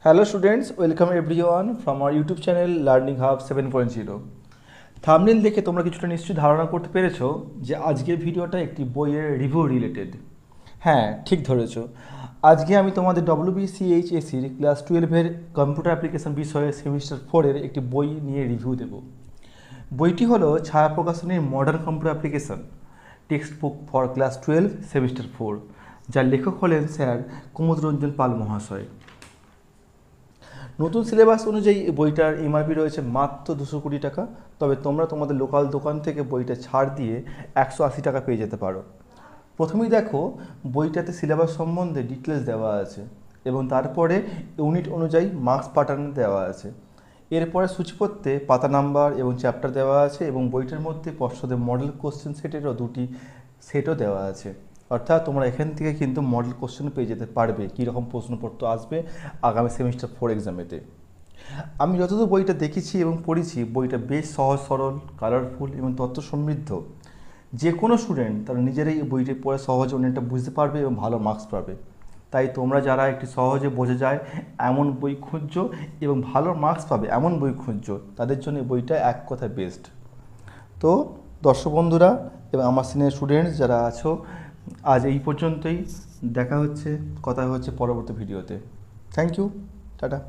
Hello students, welcome everyone from our YouTube channel Learning Hub 7.0। Thumbnail দেখে তোমরা কিছুটা নিশ্চয়ই ধারণা করতে পেরেছো যে আজকের ভিডিওটা একটি বইয়ের রিভিউ রিলেটেড। হ্যাঁ, ঠিক ধরেছো। আজকে আমি তোমাদের WBCHSCর ক্লাস 12-এর কম্পিউটার অ্যাপ্লিকেশন বিষয়ে সেমিস্টার 4-এর একটি বই নিয়ে রিভিউ দেব। বইটি হলো ছায়া প্রকাশনীর modern computer application text book for class 12 semester 4, যার লেখক হলেন স্যার কুমুদ রঞ্জন পাল মহাশয়। নতুন সিলেবাস অনুযায়ী বইটার এমআরপি রয়েছে মাত্র 200 কোটি টাকা, তবে তোমরা তোমাদের লোকাল দোকান থেকে বইটা ছাড় দিয়ে 180 টাকা পেয়ে যেতে পারো। প্রথমেই দেখো বইটাতে সিলেবাস সম্বন্ধে ডিটেলস দেওয়া আছে এবং তারপরে ইউনিট অনুযায়ী মার্কস প্যাটার্ন দেওয়া আছে। এরপরে সূচিপত্রে পাতা নাম্বার এবং চ্যাপ্টার দেওয়া আছে এবং বইটার মধ্যে পর্ষদের মডেল কোশ্চেন সেটেরও দুটি সেটও দেওয়া আছে। অর্থাৎ তোমরা এখান থেকে কিন্তু মডেল কোশ্চেন পেয়ে যেতে পারবে কীরকম প্রশ্নপত্র আসবে আগামী সেমিস্টার 4 এক্সামেতে। আমি যতদূর বইটা দেখেছি এবং পড়েছি, বইটা বেশ সহজ সরল, কালারফুল এবং তথ্য সমৃদ্ধ। যে কোনো স্টুডেন্ট তারা নিজেরাই এই বইটি পড়ে সহজে অনেকটা বুঝতে পারবে এবং ভালো মার্কস পাবে। তাই তোমরা যারা একটি সহজে বোঝা যায় এমন বই খুঁজছো এবং ভালো মার্কস পাবে এমন বই খুঁজছো, তাদের জন্য এই বইটা এক কথায় বেস্ট। তো দর্শক বন্ধুরা এবং আমার সিনিয়র স্টুডেন্টস যারা আছো, আজ এই পর্যন্তই। দেখা হচ্ছে, কথা হচ্ছে পরবর্তী ভিডিওতে। Thank you, tata.